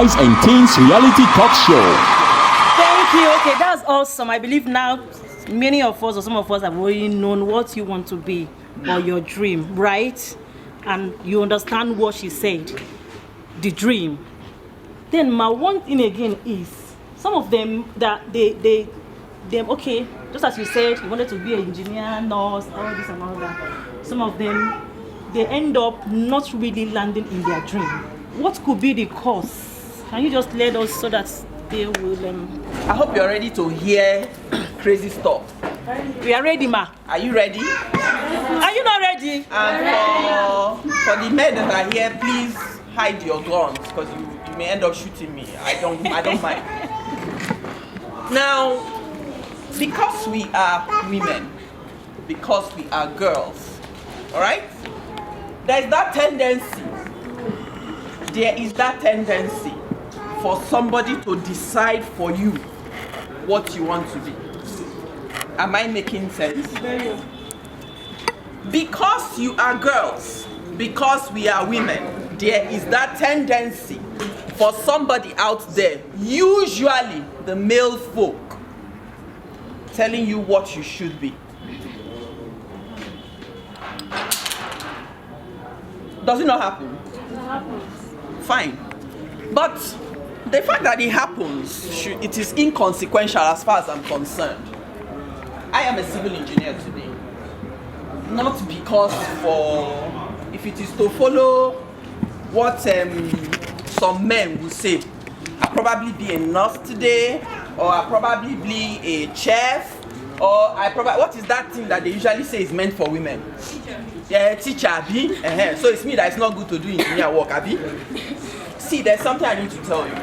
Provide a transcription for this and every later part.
U-Nice&Teens reality talk show. Thank you. Okay, that's awesome. I believe now many of us or some of us have already known what you want to be or your dream, right? And you understand what she said, the dream. Then my one thing again is some of them that they okay, just as you said, you wanted to be an engineer, nurse, all this and all that. Some of them they end up not really landing in their dream. What could be the cause? Can you just let us so that they will I hope you're ready to hear crazy stuff. We are ready, ma. Are you ready? Are you not ready? And for the men that are here, please hide your guns because you may end up shooting me. I don't mind. Now, because we are women, because we are girls, all right? There is that tendency for somebody to decide for you what you want to be. Am I making sense? Because you are girls, because we are women, there is that tendency for somebody out there, usually the male folk, telling you what you should be. Does it not happen? It happens. Fine. But the fact that it happens, it is inconsequential as far as I'm concerned. I am a civil engineer today. Not because if it is to follow what some men will say, I'll probably be a nurse today, or I'll probably be a chef, or what is that thing that they usually say is meant for women? Teacher. Yeah, teacher, abi. So it's me that it's not good to do engineer work, abi. See, there's something I need to tell you.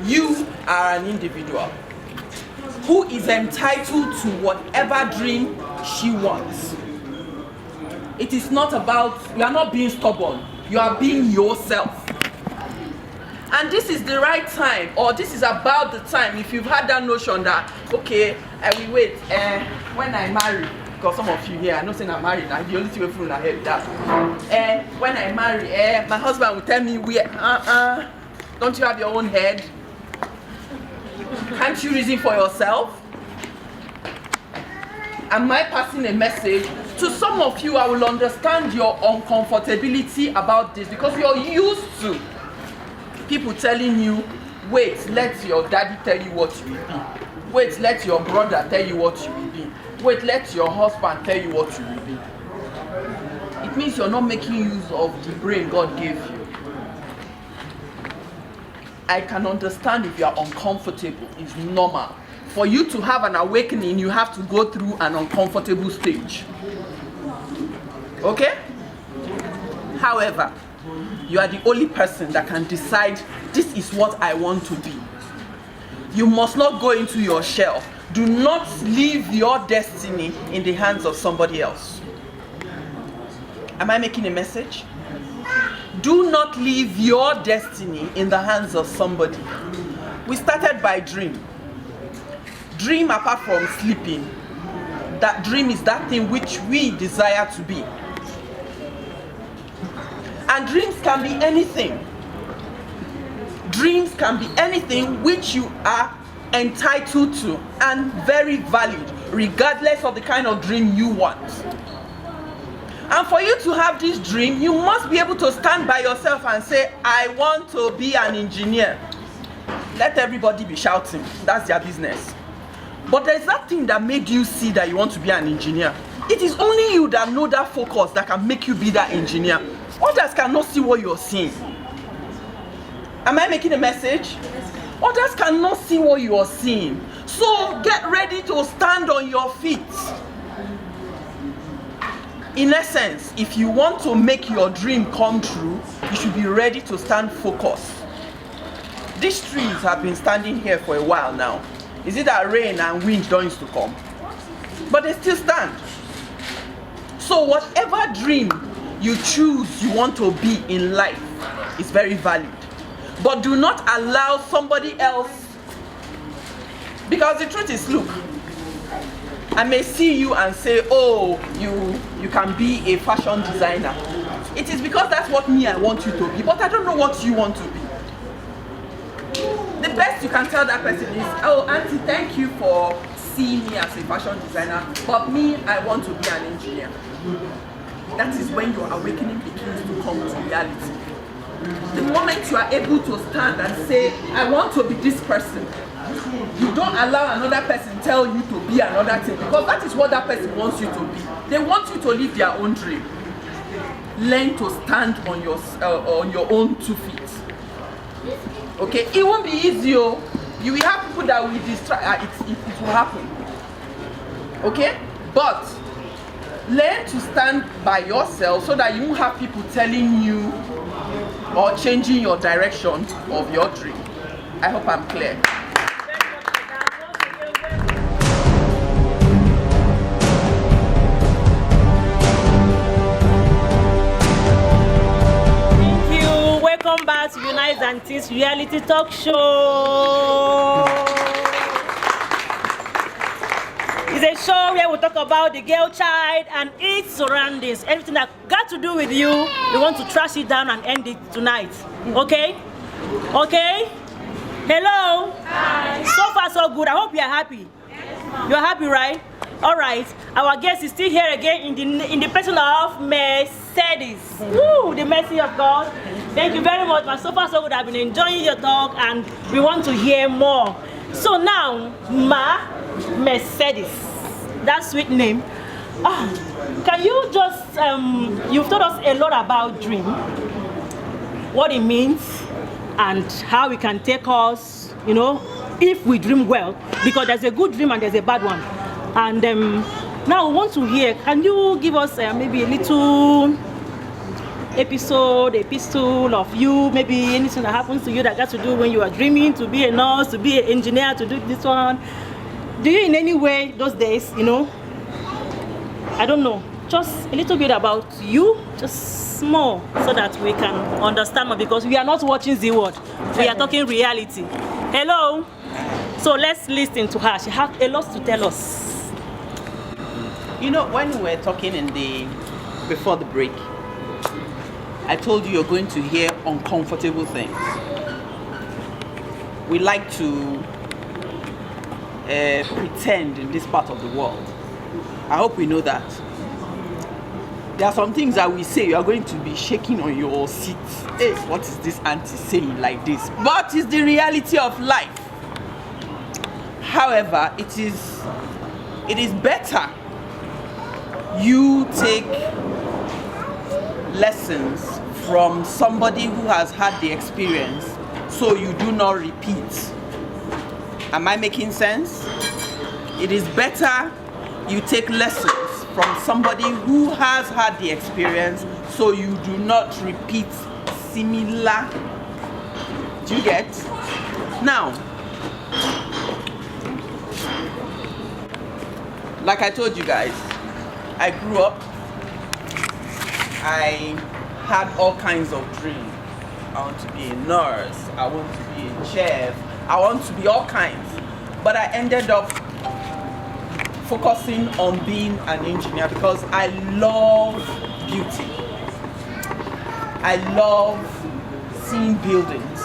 You are an individual who is entitled to whatever dream she wants. It is not about, you are not being stubborn, you are being yourself. And this is the right time, or this is about the time, if you've had that notion that, okay, I will wait, when I marry, because some of you here, I know saying I'm married, now the only thing we're I hear that. When I marry, my husband will tell me, don't you have your own head? Can't you reason for yourself? Am I passing a message? To some of you, I will understand your uncomfortability about this because you're used to people telling you, wait, let your daddy tell you what you will be. Wait, let your brother tell you what you will be. Wait, let your husband tell you what you will be. It means you're not making use of the brain God gave you. I can understand if you are uncomfortable. It's normal. For you to have an awakening, you have to go through an uncomfortable stage. Okay? However, you are the only person that can decide this is what I want to be. You must not go into your shell. Do not leave your destiny in the hands of somebody else. Am I making a message? Do not leave your destiny in the hands of somebody. We started by dream. Dream apart from sleeping. That dream is that thing which we desire to be. And dreams can be anything. Dreams can be anything which you are entitled to and very valid, regardless of the kind of dream you want. And for you to have this dream, you must be able to stand by yourself and say, I want to be an engineer. Let everybody be shouting. That's their business. But there's that thing that made you see that you want to be an engineer. It is only you that know that focus that can make you be that engineer. Others cannot see what you're seeing. Am I making a message? Others cannot see what you are seeing. So get ready to stand on your feet. In essence, if you want to make your dream come true, you should be ready to stand focused. These trees have been standing here for a while now. Is it that rain and wind don't used to come? But they still stand. So whatever dream you choose you want to be in life is very valid. But do not allow somebody else, because the truth is, look, I may see you and say, oh, you can be a fashion designer. It is because that's what me I want you to be, but I don't know what you want to be. The best you can tell that person is, oh, auntie, thank you for seeing me as a fashion designer, but me, I want to be an engineer. That is when your awakening begins to come to reality. The moment you are able to stand and say, I want to be this person, you don't allow another person tell you to be another thing, because that is what that person wants you to be. They want you to live their own dream. Learn to stand on your own 2 feet. Okay, it won't be easy. You will have people that will distract. It will happen. Okay, but learn to stand by yourself so that you won't have people telling you or changing your direction of your dream. I hope I'm clear. Welcome back to Unice&Teens reality talk show. It's a show where we talk about the girl child and its surroundings. Everything that got to do with you, we want to trash it down and end it tonight. Okay? Okay? Hello? Hi. So far so good. I hope you are happy. You are happy, right? All right. Our guest is still here again in the person of Mercedes. Woo! The mercy of God. Thank you very much. So far so good. I've been enjoying your talk and we want to hear more. So now, Mercedes, that sweet name. Can you just, you've told us a lot about dream, what it means, and how it can take us, you know, if we dream well, because there's a good dream and there's a bad one. And now we want to hear, can you give us maybe a little epistle of you, maybe anything that happens to you that got to do when you are dreaming to be a nurse, to be an engineer, to do this one? Do you in any way those days, you know, I don't know, just a little bit about you, just small, so that we can understand more, because we are not watching the world, we are talking reality. Hello. So let's listen to her. She has a lot to tell us. You know, when we were talking before the break, I told you you're going to hear uncomfortable things. We like to pretend in this part of the world. I hope we know that. There are some things that we say, you are going to be shaking on your seat. Hey, what is this auntie saying like this? But it's the reality of life. However, it is better you take lessons from somebody who has had the experience so you do not repeat. Am I making sense? It is better you take lessons from somebody who has had the experience so you do not repeat similar. Do you get? Now, like I told you guys, I grew up, I had all kinds of dreams. I want to be a nurse, I want to be a chef, I want to be all kinds. But I ended up focusing on being an engineer because I love beauty. I love seeing buildings.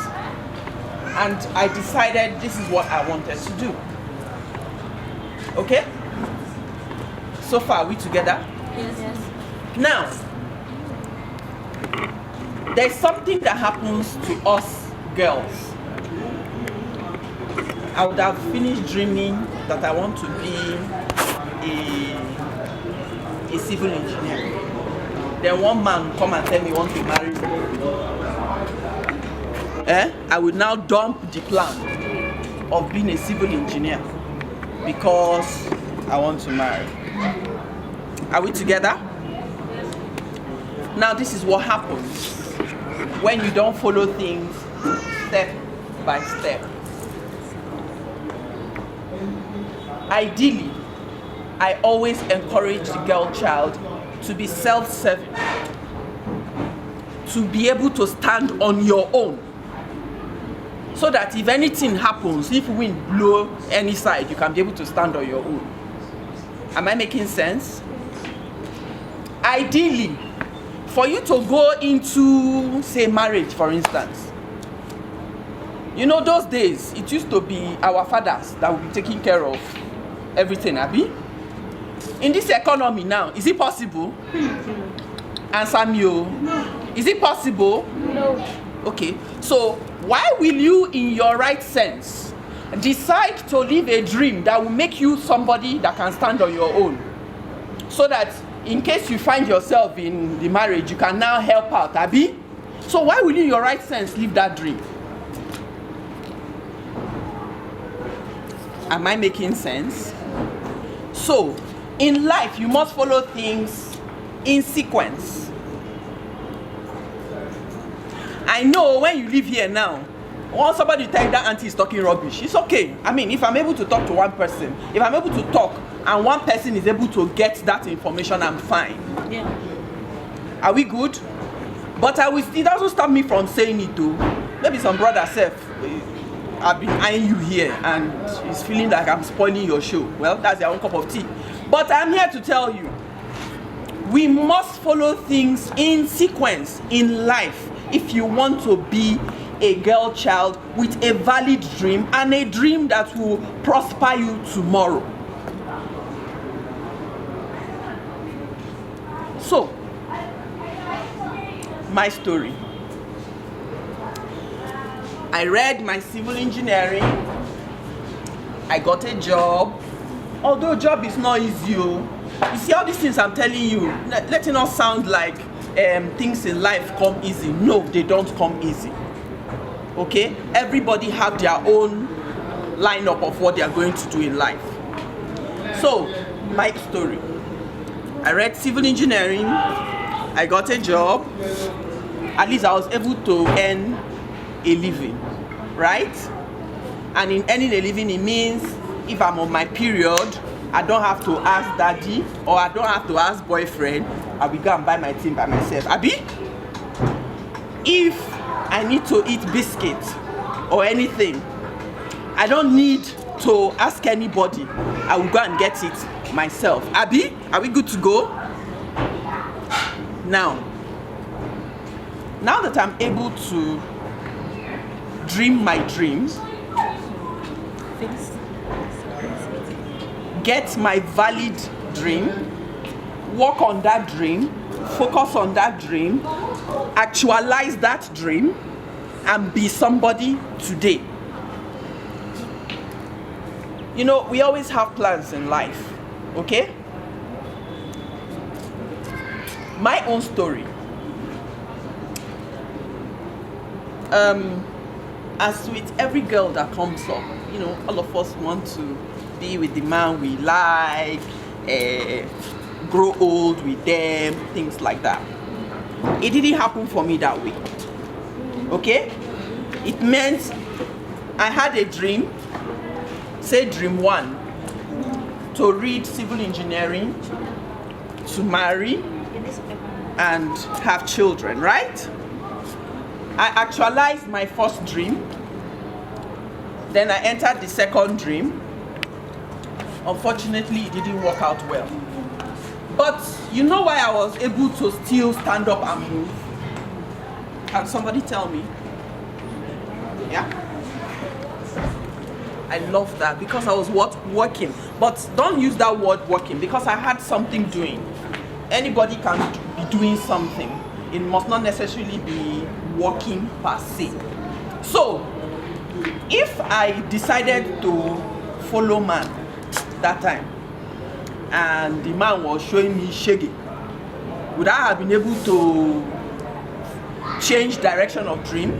And I decided this is what I wanted to do. Okay? So far, are we together? Yes. Now, there's something that happens to us girls. I would have finished dreaming that I want to be a civil engineer. Then one man come and tell me he wants to marry me. I would now dump the plan of being a civil engineer because I want to marry. Are we together? Now this is what happens when you don't follow things step by step. Ideally, I always encourage the girl child to be self-serving, to be able to stand on your own, so that if anything happens, if wind blow any side, you can be able to stand on your own. Am I making sense? Ideally, for you to go into, say, marriage, for instance, you know, those days it used to be our fathers that would be taking care of everything, Abi. In this economy now, is it possible? Answer me. No. Is it possible? No. Okay, so why will you, in your right sense, decide to live a dream that will make you somebody that can stand on your own, so that in case you find yourself in the marriage, you can now help out, Abi? So why will you, in your right sense, live that dream? Am I making sense? So, in life, you must follow things in sequence. I know when you live here now, once somebody tell you that auntie is talking rubbish, it's okay. I mean, if I'm able to talk to one person, if I'm able to talk and one person is able to get that information, I'm fine. Yeah. Are we good? But it doesn't stop me from saying it too. Maybe some brother self, I've been eyeing you here and he's feeling like I'm spoiling your show. Well, that's their own cup of tea. But I'm here to tell you, we must follow things in sequence in life if you want to be a girl child with a valid dream and a dream that will prosper you tomorrow. So, my story. I read my civil engineering. I got a job. Although job is not easy. You see all these things I'm telling you, let it not sound like things in life come easy. No, they don't come easy. Okay? Everybody have their own lineup of what they are going to do in life. So, my story. I read civil engineering. I got a job. At least I was able to earn a living, right? And in earning a living, it means if I'm on my period, I don't have to ask daddy or I don't have to ask boyfriend. I will go and buy my thing by myself. Abi? If I need to eat biscuit or anything, I don't need to ask anybody. I will go and get it myself. Abi? Are we good to go? Now that I'm able to dream my dreams, get my valid dream, work on that dream, focus on that dream, actualize that dream, and be somebody today. You know, we always have plans in life, okay? My own story. As with every girl that comes up, you know, all of us want to be with the man we like, grow old with them, things like that. It didn't happen for me that way. Okay? It meant I had a dream, say dream one, to read civil engineering, to marry, and have children, right? I actualized my first dream. Then I entered the second dream. Unfortunately, it didn't work out well. But you know why I was able to still stand up and move? Can somebody tell me? Yeah? I love that because I was working. But don't use that word working because I had something doing. Anybody can be doing something. It must not necessarily be working per se. So, if I decided to follow man that time, and the man was showing me shaggy, would I have been able to change direction of dream?